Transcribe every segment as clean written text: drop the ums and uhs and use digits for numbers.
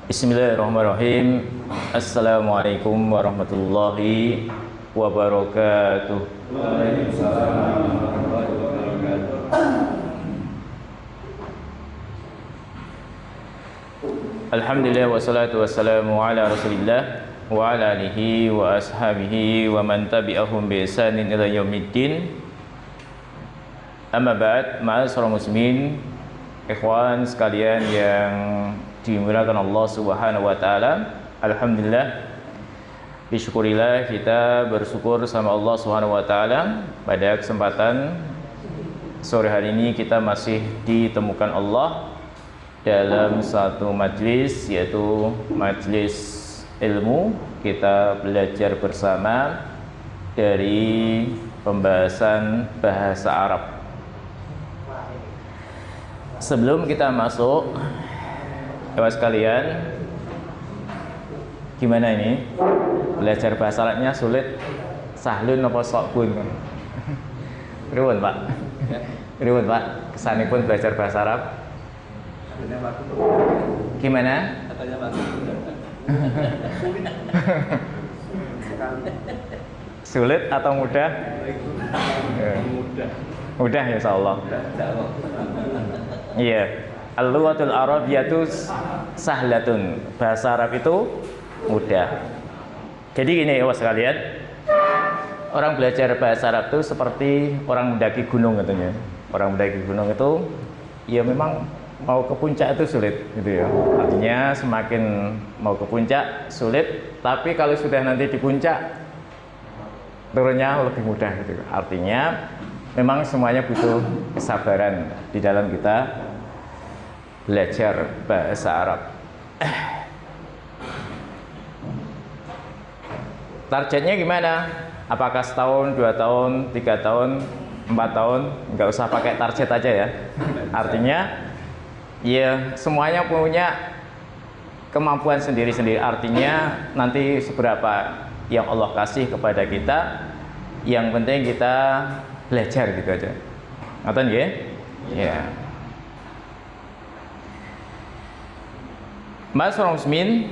Bismillahirrahmanirrahim. Assalamualaikum warahmatullahi wabarakatuh. Waalaikumsalam warahmatullahi wabarakatuh. Alhamdulillah wassalatu wassalamu ala Rasulillah wa ala alihi wa ashabihi wa man tabi'ahum bi ihsanin ila yaumiddin. Amma ba'd, ma'asyiral muslimin, ikhwan sekalian yang dimuliakan Allah Subhanahu wa taala. Alhamdulillah, bisyukurillah, kita bersyukur sama Allah Subhanahu wa taala pada kesempatan sore hari ini kita masih ditemukan Allah dalam satu majlis, yaitu majlis ilmu. Kita belajar bersama dari pembahasan bahasa Arab. Sebelum kita masuk, Bapak sekalian, gimana ini? Belajar bahasa Arabnya sulit, sahlun apa sokbun? Pripun, Pak? Pripun, Pak? Kesanipun belajar bahasa Arab? Gimana? Katanya Pak. Sulit atau mudah? Mudah. Mudah, insyaallah. Iya. Al-lughatul arabiyyatu sahlatun. Bahasa Arab itu mudah. Jadi gini, Bapak sekalian, orang belajar bahasa Arab itu seperti orang mendaki gunung katanya. Orang mendaki gunung itu ya memang mau ke puncak itu sulit gitu ya. Artinya semakin mau ke puncak sulit, tapi kalau sudah nanti di puncak turunnya lebih mudah gitu. Artinya memang semuanya butuh kesabaran di dalam kita belajar bahasa Arab. Targetnya gimana? Apakah setahun, 2 tahun, 3 tahun, 4 tahun? Nggak usah pakai target aja ya. Artinya ya semuanya punya kemampuan sendiri-sendiri. Artinya nanti seberapa yang Allah kasih kepada kita, yang penting kita belajar gitu aja. Ngoten nggih? Ya. Ma'asyiral muslimin,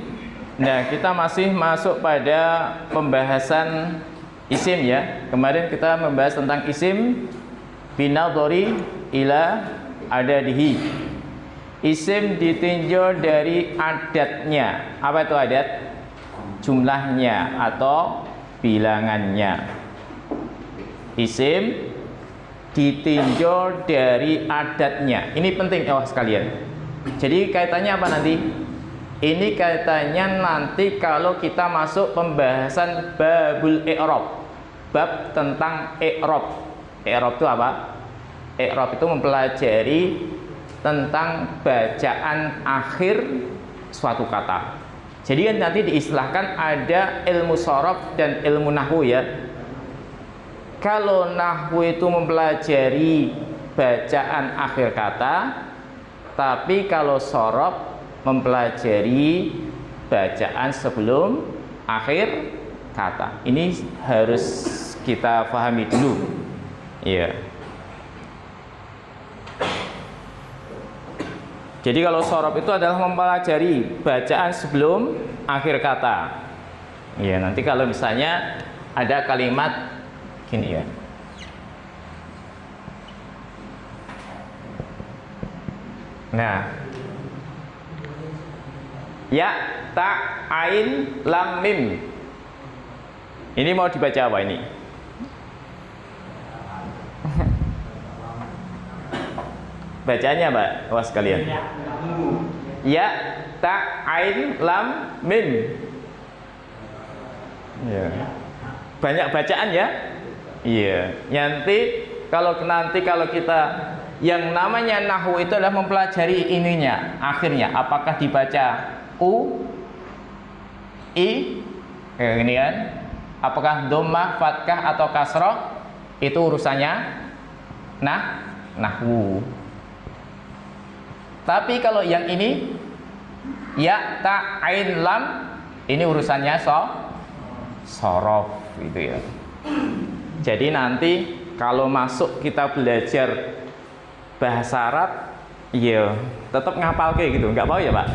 nah kita masih masuk pada pembahasan isim ya. Kemarin kita membahas tentang isim binadhari ila adadihi. Isim ditinjau dari adatnya. Apa itu adat? Jumlahnya atau bilangannya. Isim ditinjau dari adatnya. Ini penting ya sekalian. Jadi kaitannya apa nanti? Ini kaitannya nanti kalau kita masuk pembahasan babul i'rab. Bab tentang i'rab. I'rab itu apa? I'rab itu mempelajari tentang bacaan akhir suatu kata. Jadi kan nanti diistilahkan ada ilmu shorab dan ilmu nahwu ya. Kalau nahwu itu mempelajari bacaan akhir kata, tapi kalau shorab mempelajari bacaan sebelum akhir kata. Ini harus kita pahami dulu. Iya. Jadi kalau shorab itu adalah mempelajari bacaan sebelum akhir kata. Iya, nanti kalau misalnya ada kalimat gini ya. Nah, ya, ta, ain, lam, mim. Ini mau dibaca apa ini? Bacanya Mbak, awas sekalian. Ya, ta, ain, lam, mim. Ya. Banyak bacaan ya? Iya. Nanti kalau kita yang namanya nahwu itu adalah mempelajari ininya, akhirnya apakah dibaca u, i, kayak gini kan? Apakah dhammah, fathah atau kasrah? Itu urusannya nahwu. Tapi kalau yang ini ya, ta, ain, lam, ini urusannya shorof gitu ya. Jadi nanti kalau masuk kita belajar bahasa Arab, iya tetap ngapal kayak gitu, nggak apa ya Pak?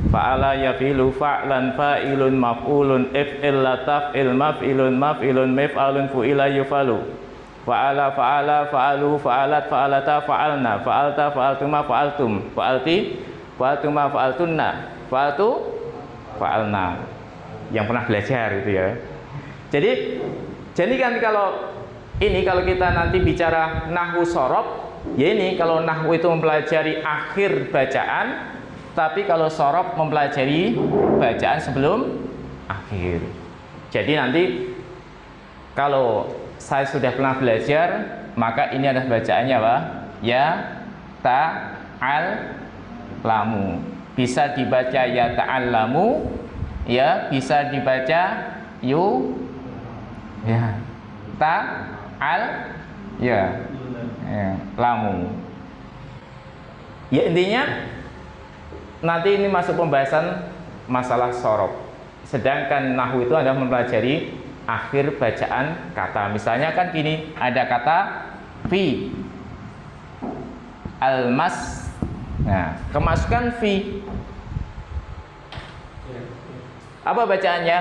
fa'ala yafilu fa'lan fa'ilun maf'ulun if'il lataf'il maf'ilun maf'ilun mif'alun fu'ila yufalu fa'ala fa'ala fa'alu fa'alat fa'alata fa'alna fa'alta fa'altuma fa'altum fa'alti fa'altuma fa'altunna fa'altu fa'alna. Yang pernah belajar itu ya. Jadi kan kalau kita nanti bicara nahwu shorof, ya ini kalau nahwu itu mempelajari akhir bacaan, tapi kalau shorof mempelajari bacaan sebelum akhir. Jadi nanti kalau saya sudah pernah belajar, maka ini adalah bacaannya apa? Ya ta al lamu. Bisa dibaca ya ta'allamu, ya bisa dibaca yu ya ta al ya, lamu. Ya intinya nanti ini masuk pembahasan masalah shorof. Sedangkan nahwu itu adalah mempelajari akhir bacaan kata. Misalnya kan gini, ada kata fi almas. Nah, kemasukan fi. Apa bacaannya?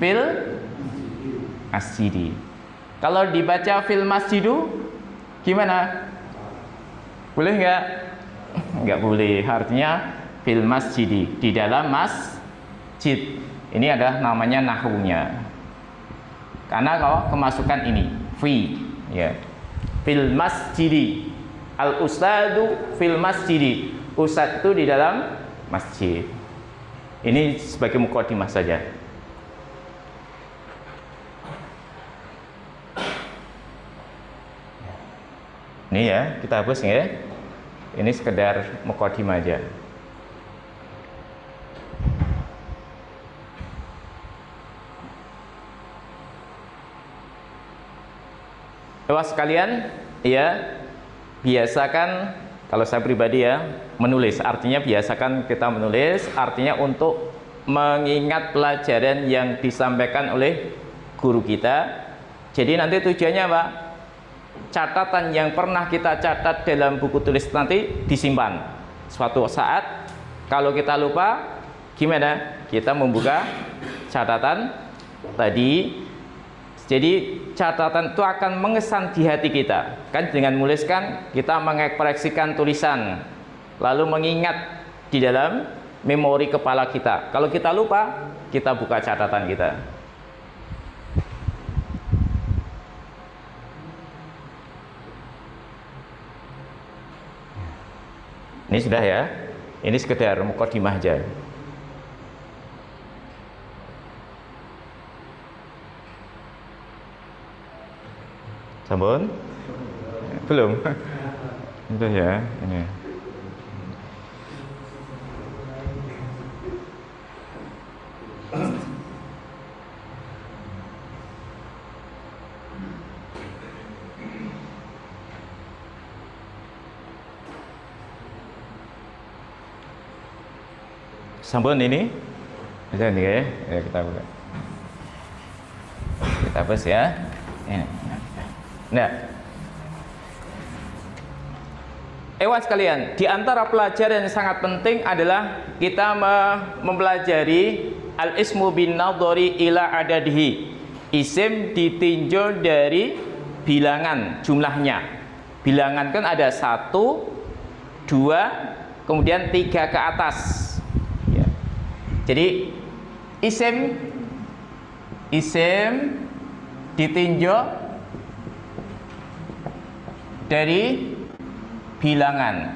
Fil masjidi. Kalau dibaca fil masjidu gimana? Boleh nggak? Nggak boleh. Artinya fil masjidi, di dalam masjid. Ini adalah namanya nahwunya. Karena kalau kemasukan ini fi, ya. Fil masjidi. Al ustadu fil masjidi. Ustad itu di dalam masjid. Ini sebagai mukadimah saja. Ini ya, kita hapus ya. Ini sekedar mukadimah aja. Bapak sekalian, ya, biasakan, kalau saya pribadi ya, menulis. Artinya biasakan kita menulis, artinya untuk mengingat pelajaran yang disampaikan oleh guru kita. Jadi nanti tujuannya apa? Catatan yang pernah kita catat dalam buku tulis nanti disimpan. Suatu saat kalau kita lupa, gimana? Kita membuka catatan tadi. Jadi catatan itu akan mengesan di hati kita. Kan dengan menuliskan kita mengekspresikan tulisan, lalu mengingat di dalam memori kepala kita. Kalau kita lupa, kita buka catatan kita. Ini sudah ya. Ini sekedar mukadimah aja. Sampun? Belum? Itu ya, ini. Sampun ini? Bisa nih ya? Ya kita buka. Kita hapus ya. Ini. Nah, ewan sekalian, di antara pelajaran yang sangat penting adalah kita mempelajari al-ismu bin nadhari ila adadihi. Isim ditinjau dari bilangan jumlahnya. Bilangan kan ada 1, 2, kemudian 3 ke atas. Ya. Jadi isim ditinjau dari bilangan.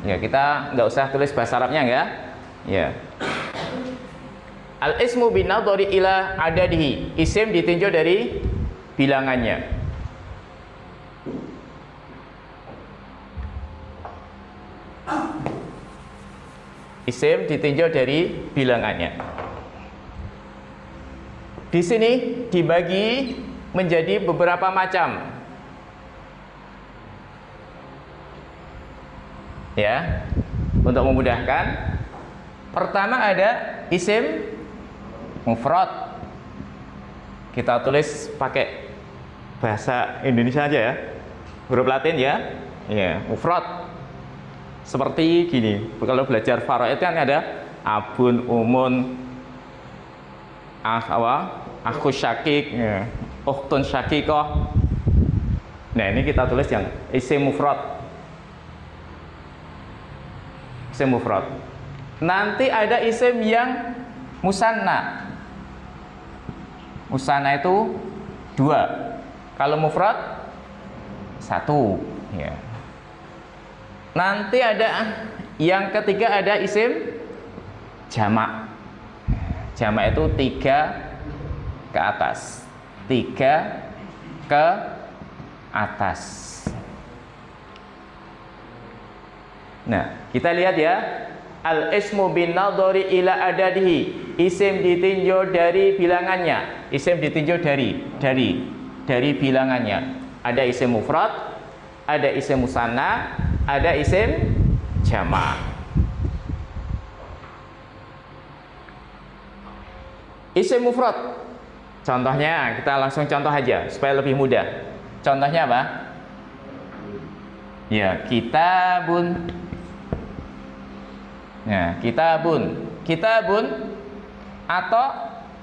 Ya, kita nggak usah tulis bahasa Arabnya ya. Ya. Al-ismu bin nadhari ila adadihi. Isim ditinjau dari bilangannya. Isim ditinjau dari bilangannya. Di sini dibagi menjadi beberapa macam. Ya, untuk memudahkan. Pertama ada isim mufrad. Kita tulis pakai bahasa Indonesia aja ya. Huruf Latin ya. Ya, mufrad. Seperti gini, kalau belajar faraid kan ada abun, umun, aku syakik, ya, ukhtun syakikoh. Nah ini kita tulis yang isim mufrad. Isim mufrad. Nanti ada isim yang musanna. Musanna itu 2. Kalau mufrad 1. Ya. Nanti ada yang ketiga ada isim jamak. Jamak itu 3 ke atas. 3 ke atas. Nah, kita lihat ya. Al-ismu bin nadhari ila adadihi. Isim ditinjau dari bilangannya. Isim ditinjau dari bilangannya. Ada isim mufrad, ada isim musanna, ada isim jamak. Isim mufrad. Contohnya, kita langsung contoh aja supaya lebih mudah. Contohnya apa? Ya, kitabun. Ya, kitabun. Kitabun. Atau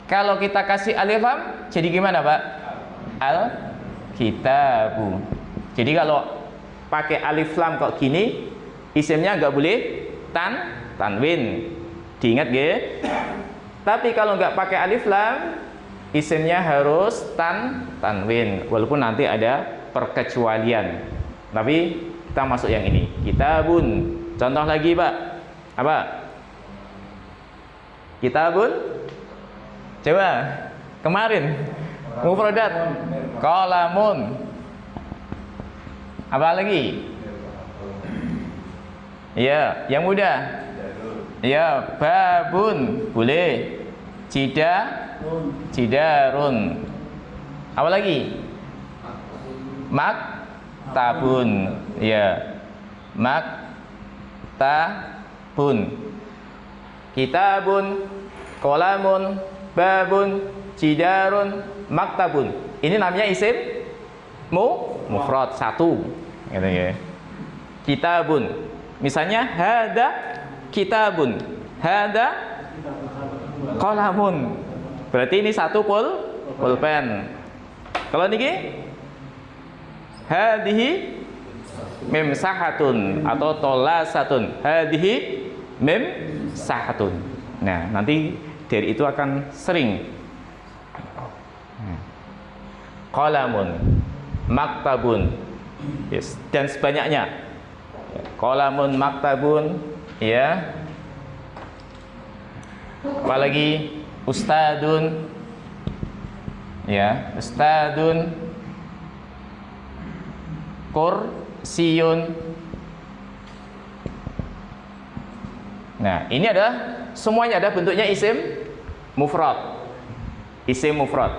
kalau kita kasih alif lam, jadi gimana, Pak? Al-kitabu. Jadi kalau pakai alif lam kok gini, isimnya nggak boleh tanwin. Diingat ya. Tapi kalau nggak pakai alif lam, isimnya harus tanwin. Walaupun nanti ada perkecualian. Tapi kita masuk yang ini. Kitabun. Contoh lagi, Pak. Apa? Kitabun. Coba. Kemarin. Mufradat. Qalamun. Apa lagi? Ya, yang mudah. Ya, babun. Boleh. Cidarun. Apa lagi? Maktabun. Ya. Maktabun. Kitabun, qalamun, babun, cidarun, maktabun. Ini namanya isim mufrad 1. Gitu ya. Kitabun. Misalnya hada kitabun. Hada qalamun. Berarti ini 1 pulpen. Kalau niki hadhihi mimsahatun atau tolasatun. Hadhihi mimsahatun. Nah, nanti dari itu akan sering. Qalamun, maktabun. Yes, dan sebanyaknya. Qalamun, maktabun, ya. Apalagi ustadun, ya, ustadun, kursiyun. Nah, ini adalah semuanya ada bentuknya isim mufrad. Isim mufrad.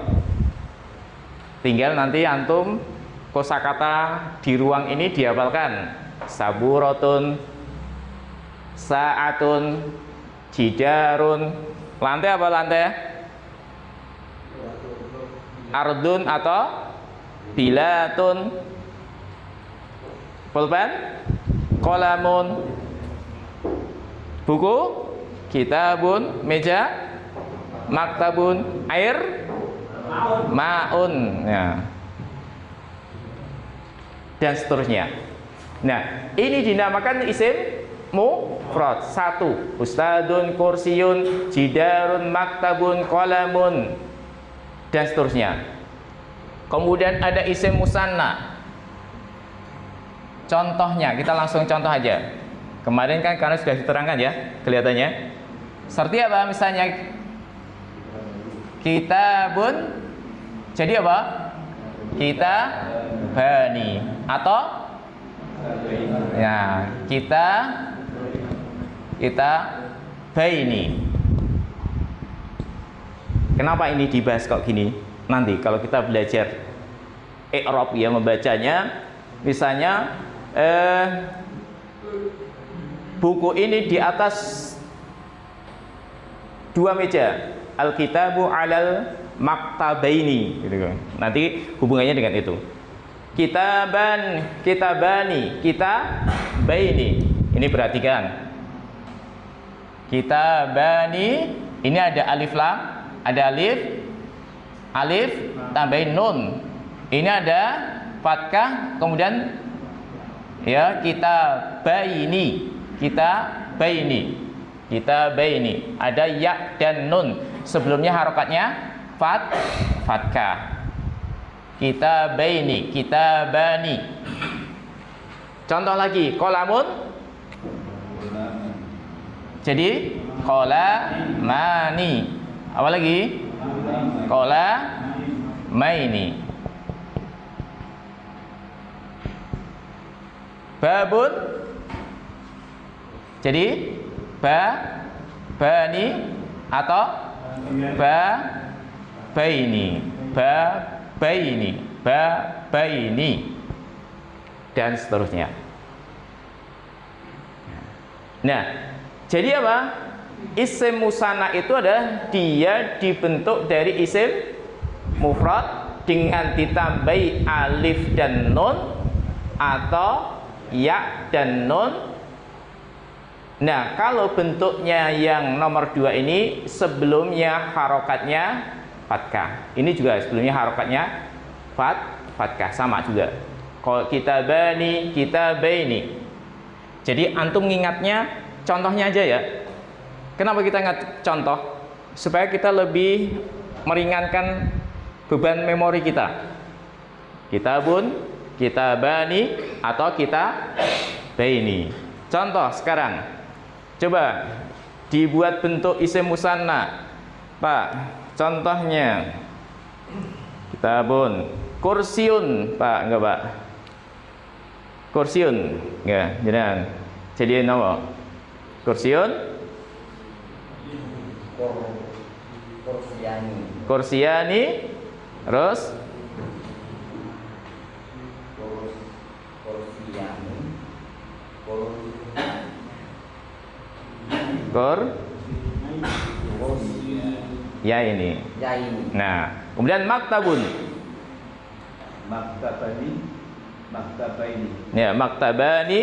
Tinggal nanti antum kosakata di ruang ini dihafalkan. Saburatun, sa'atun, jidarun. Lantai apa lantai? Ardun atau bilatun. Pulpen, qalamun, buku, kitabun, meja, maktabun, air, maun, ya. Dan seterusnya. Nah, ini dinamakan isim mufrad 1. Ustadun, kursiyun, jidarun, maktabun, qalamun, dan seterusnya. Kemudian ada isim musanna. Contohnya, kita langsung contoh aja. Kemarin kan karena sudah diterangkan ya, kelihatannya. Seperti apa misalnya? Kitabun. Jadi apa? Kitabani. Atau ya, kita baini. Kenapa ini dibahas kok gini? Nanti kalau kita belajar i'rab ya, membacanya, misalnya buku ini di atas 2 meja. Al-kitabu alal maktabaini, gitu kan. Nanti hubungannya dengan itu. Kitabani, kitabaini. Ini perhatikan. Kitabani, ini ada alif lam, ada alif tambahin nun. Ini ada fathah, kemudian ya kitabaini, kitabaini. Ada ya dan nun. Sebelumnya harokatnya fathah. Kitabaini, kitabani. Contoh lagi, qalamun. Jadi qalamani. Apa lagi? Qalamaini. Babun. Jadi bani atau baini dan seterusnya. Nah, jadi apa? Isim musanna itu adalah dia dibentuk dari isim mufrad dengan ditambahi alif dan nun atau ya dan nun. Nah, kalau bentuknya yang nomor 2 ini sebelumnya harokatnya fathah. Ini juga sebelumnya harokatnya fathah, sama juga. Kalau kitabani, kitabaini. Jadi antum ngingatnya contohnya aja ya. Kenapa kita ingat contoh? Supaya kita lebih meringankan beban memori kita. Kitabun, kitabani atau kitabaini. Contoh sekarang. Coba dibuat bentuk isim musanna. Pak, contohnya kitabun, kursiun, Pak, enggak, Pak? Kursiun, enggak, jangan. Jadi nama kursiun, kursiani, terus ya ini. Nah, kemudian maktabun. Maktabaini. Ya, maktabaini.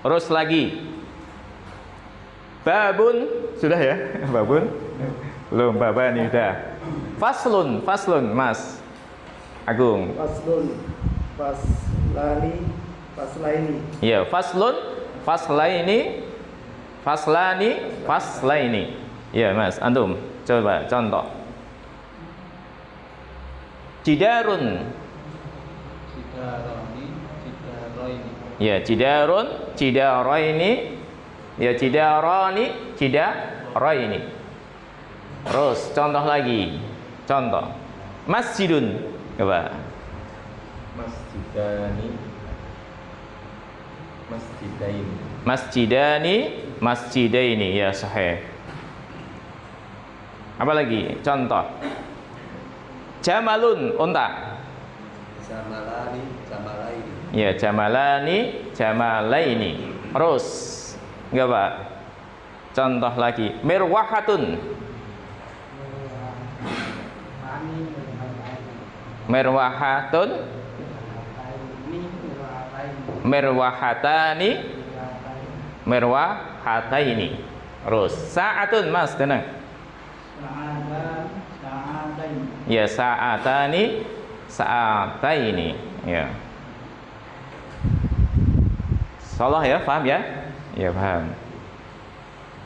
Terus lagi. Babun, sudah ya? Babun? Belum, babani sudah. Faslun, Mas Agung. Faslaini. Ya, faslaini. Ya, Mas, antum coba contoh. Jidarun. Ya, jidaraini. Ya, jidarani. Terus contoh lagi. Contoh. Masjidun. Coba. Masjidaini. Ya, sahih. Apa lagi? Contoh. Jamalun, unta. Ya, jamalaini. Terus, enggak, Pak? Contoh lagi. Mirwahatun. Mirwahataini. Terus sa'atun, Mas, tenang. Ya, sa'ataini. Ya. Salah ya, paham ya? Ya, paham.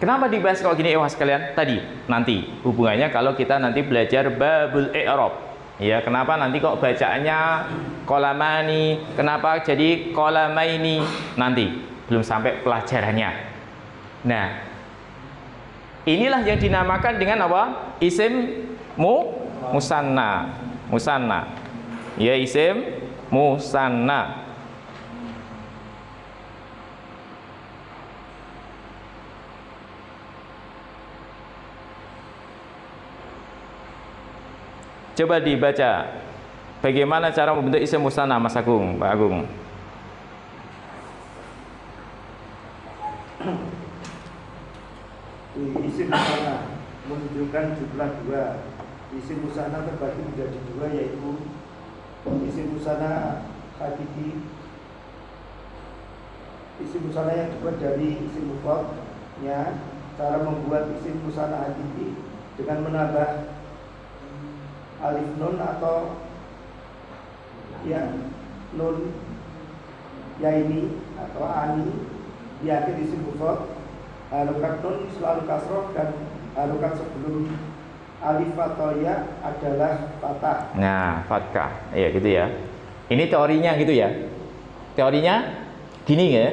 Kenapa dibahas kalau gini, sekalian? Tadi, nanti hubungannya kalau kita nanti belajar babul i'rab. Ya, kenapa nanti kok bacaannya qalamani, kenapa jadi qalamaini? Nanti belum sampai pelajarannya. Nah, inilah yang dinamakan dengan apa? Isim musanna. Ya, isim musanna. Coba dibaca bagaimana cara membentuk isim musanna, Mas Agung, Pak Agung. Isim musanna menunjukkan jumlah 2. Isim musanna terbagi menjadi 2, yaitu isim musanna hakiki isim musana yang dibuat dari isim mufradnya. Cara membuat isim musana hakiki dengan menambah alif nun atau ya nun ya ini atau ani di akhir isim mufrad. Harokat nun selalu kasroh dan harokat sebelum alif atau ya adalah fathah. Nah, fathah. Ya gitu ya. Ini teorinya gitu ya. Teorinya gini ya.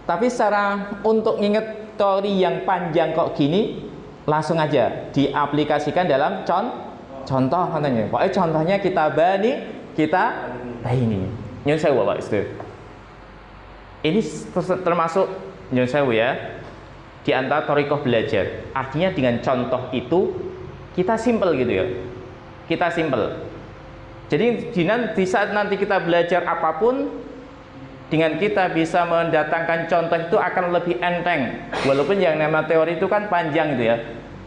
Tapi secara untuk nginget teori yang panjang kok gini, langsung aja diaplikasikan dalam contoh katanya. Pokoknya contohnya kita bani, kita ini. Nyun sewu Pak Ustaz. Ini termasuk nyun sewu ya. Di antara thariqah belajar. Artinya dengan contoh itu kita simple gitu ya. Kita simple. Jadi di saat nanti kita belajar apapun, dengan kita bisa mendatangkan contoh itu akan lebih enteng. Walaupun yang nama teori itu kan panjang gitu ya.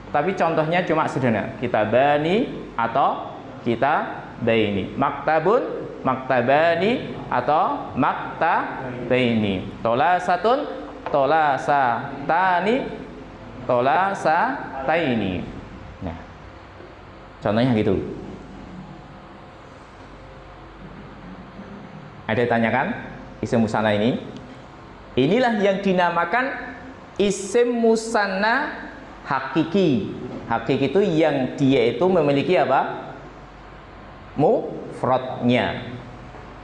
Tapi contohnya cuma sederhana. Kita bani atau kita baini. Maktabun, maktabani atau maktabaini. Tolasatun, tolasatani, tolasataini. Nah, contohnya gitu. Ada tanyakan? Isim musanna inilah yang dinamakan isim musanna hakiki. Hakiki itu yang dia itu memiliki apa? Mufradnya.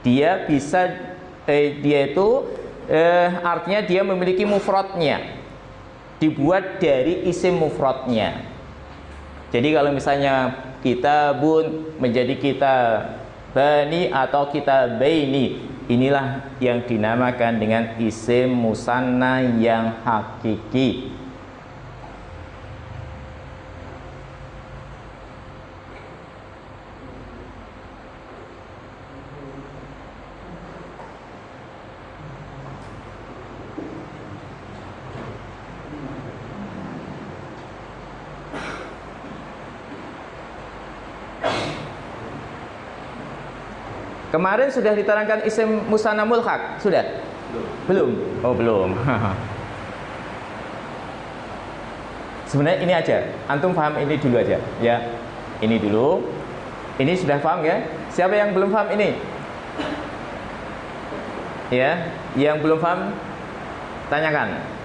Dia bisa dia itu artinya dia memiliki mufradnya. Dibuat dari isim mufradnya. Jadi kalau misalnya kitabun menjadi kita bani atau kita baini, inilah yang dinamakan dengan isim musanna yang hakiki. Kemarin sudah diterangkan isim musanna mulhaq, sudah? Belum. Oh, belum. Sebenarnya ini aja. Antum paham ini dulu aja, ya. Ini dulu. Ini sudah paham ya? Siapa yang belum paham ini? Ya, yang belum paham tanyakan.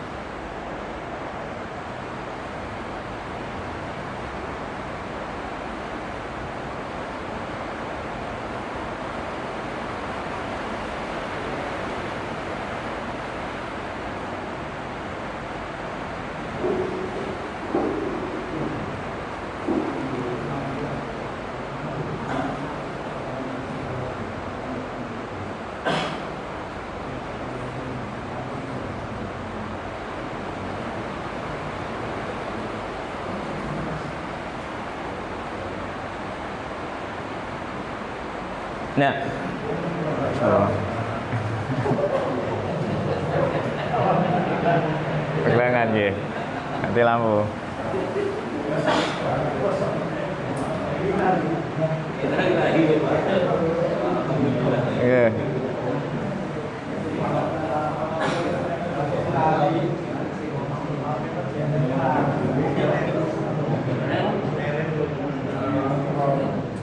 Nah, kehilangan ya, nanti lampu. Iya.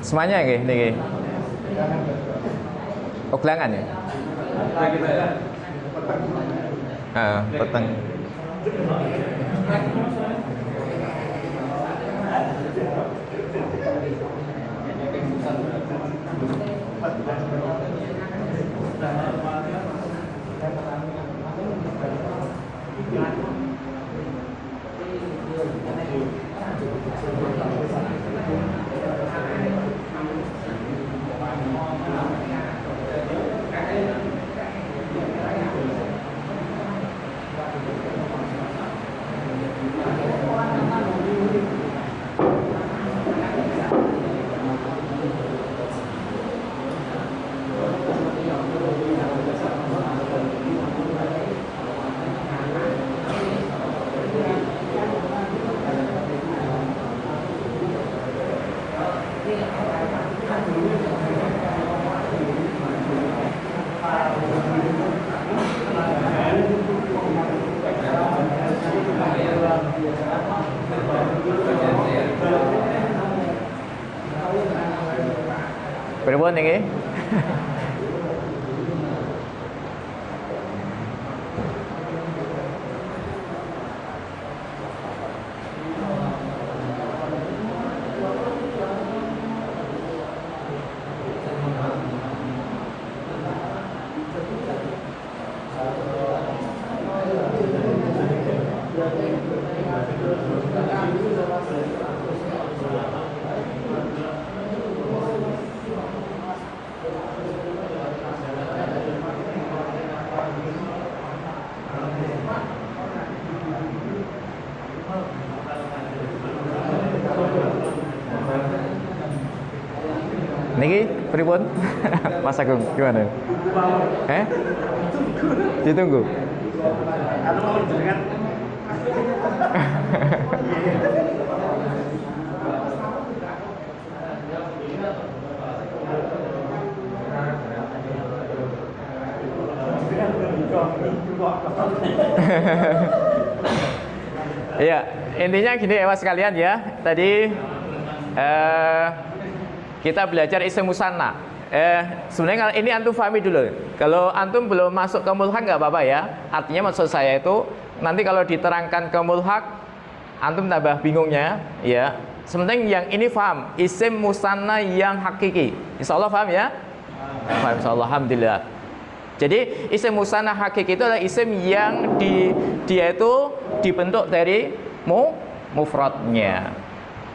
Semuanya nggih niki. Oh, gelangan ya? Peteng. Pripun niki? Niki pripun? Mas Agung gimana? Ditunggu. Atau mau jenengan Iya, intinya gini ya Mas sekalian ya. Tadi kita belajar isim musanna. Sebenarnya kalau ini antum pahami dulu. Kalau antum belum masuk ke mulhaq nggak apa-apa ya. Artinya maksud saya itu nanti kalau diterangkan ke mulhaq, antum tambah bingungnya ya. Sebenarnya yang ini paham, isim musanna yang hakiki. Insya Allah paham ya? Paham insya Allah, alhamdulillah. Jadi isim musanna hakiki itu adalah isim yang dia itu dibentuk dari mufradnya.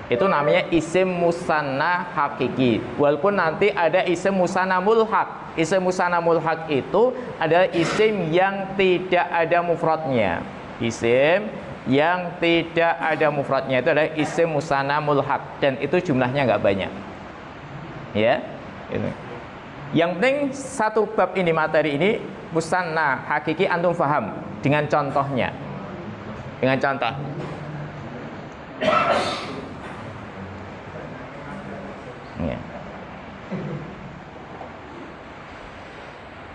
Itu namanya isim musanna hakiki. Walaupun nanti ada isim musanna mulhaq. Isim musanna mulhaq itu adalah isim yang tidak ada mufradnya. Isim yang tidak ada mufradnya itu adalah isim musanna mulhaq, dan itu jumlahnya nggak banyak. Ya, itu. Yang penting satu bab ini, materi ini musanna hakiki antum paham dengan contohnya. Dengan contoh. Ya.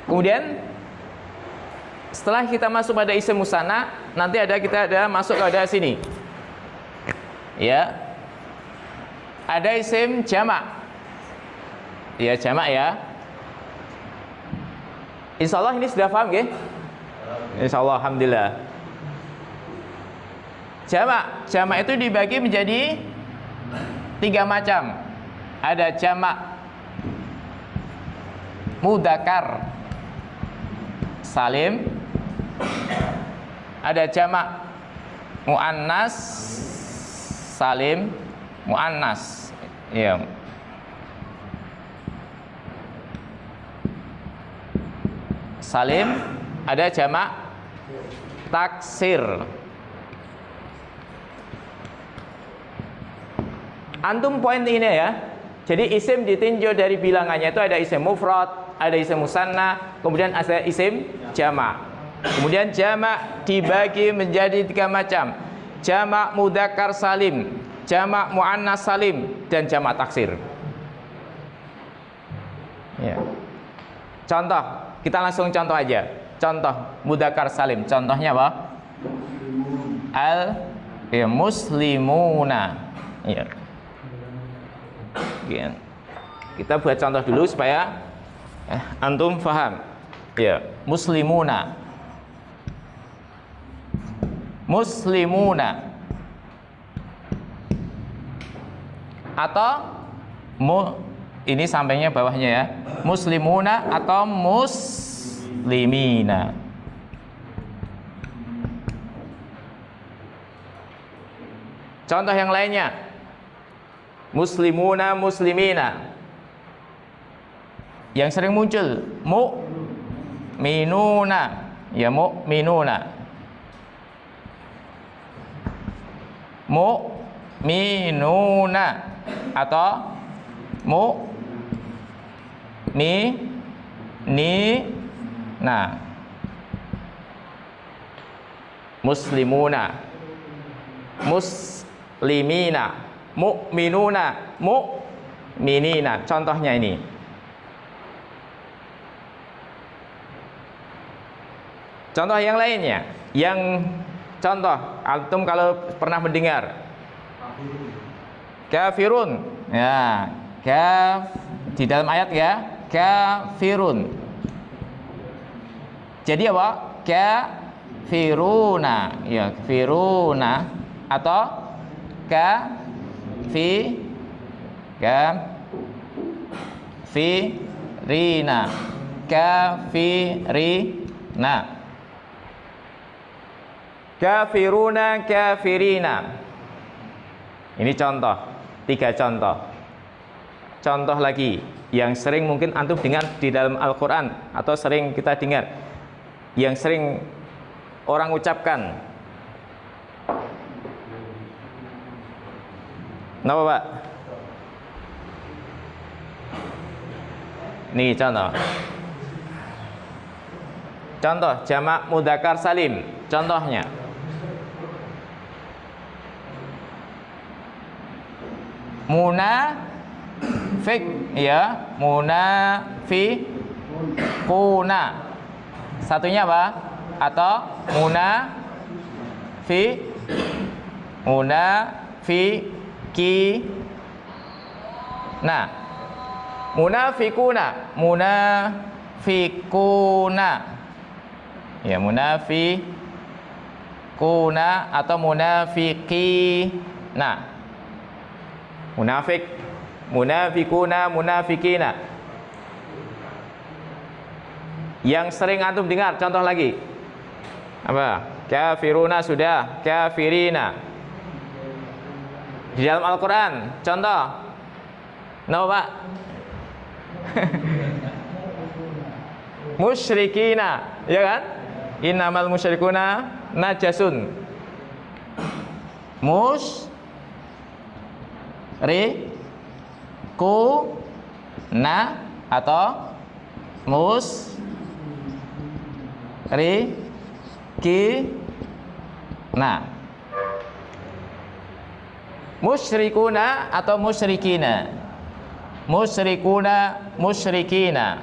Kemudian setelah kita masuk pada isim musanna, nanti kita ada masuk pada sini. Ya. Ada isim jamak. Ya, jamak ya. Insyaallah ini sudah paham nggih? Insyaallah alhamdulillah. Jamak itu dibagi menjadi 3 macam. Ada jamak mudzakkar salim, ada jamak muannas salim, muannas, ya. Salim, ada jamak taksir. Antum poin ini ya. Jadi isim ditinjau dari bilangannya itu ada isim mufrad, ada isim musanna, kemudian ada isim jamak. Kemudian jamak dibagi menjadi 3 macam. Jamak mudzakkar salim, jamak muannas salim, dan jamak taksir. Ya. Contoh, kita langsung contoh aja. Contoh mudzakkar salim, contohnya apa? Muslimuna. Ya. Kita buat contoh dulu supaya antum paham. Ya, muslimuna. Muslimuna. Atau ini sampingnya bawahnya ya. Muslimuna atau muslimina. Contoh yang lainnya. Muslimuna, muslimina. Yang sering muncul mu'minuna, ya mu'minuna. Mu'minuna atau mu'minina. Muslimuna, muslimina. Mu'minuna, mu'minina. Contohnya ini. Contoh yang lainnya. Yang contoh, antum kalau pernah mendengar kafirun. Ya, Di dalam ayat ya, kafirun. Jadi apa? Kafiruna, ya, firuna atau kafirina, kafirina, kafiruna, kafirina. Ini contoh, 3 contoh. Contoh lagi yang sering mungkin antum dengar di dalam Al-Quran atau sering kita dengar, yang sering orang ucapkan. Kenapa Pak? Nih contoh. Contoh jamak mudzakkar salim. Contohnya munafik, ya, munafiquna. Satunya apa? Atau munafiqina, munafiquna, ya, munafiquna atau munafiqina. Munafik, munafiquna, munafiqina. Yang sering antum dengar, contoh lagi. Apa? Kafiruna sudah, kafirina. Di dalam Al-Quran, contoh. Kenapa Pak? Musyrikina, ya kan? Innamal musyrikuna najasun. Musyrikuna atau musyrikina. Musyrikuna atau musyrikina. Musyrikuna, musyrikina.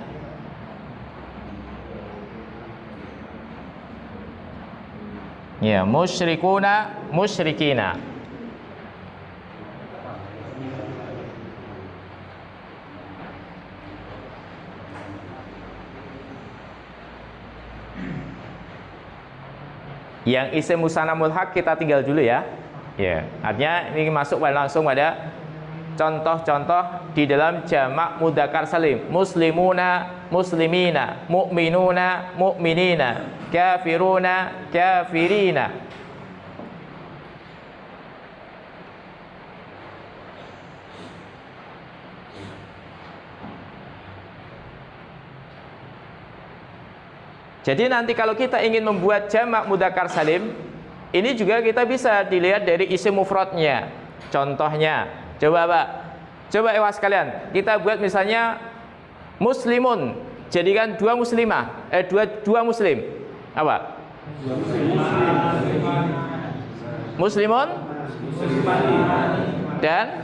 Ya, musyrikuna, musyrikina. Yang isim musanna mulhaq kita tinggal dulu ya. Ya, artinya ini masuk langsung pada contoh-contoh di dalam jamak mudzakkar salim. Muslimuna, muslimina, mu'minuna, mu'minina, kafiruna, kafirina. Jadi nanti kalau kita ingin membuat jamak mudzakkar salim, ini juga kita bisa dilihat dari isim mufradnya. Contohnya, coba Pak, coba ewas kalian, kita buat misalnya muslimun, jadikan 2 muslimah, dua muslim, apa? Muslimun dan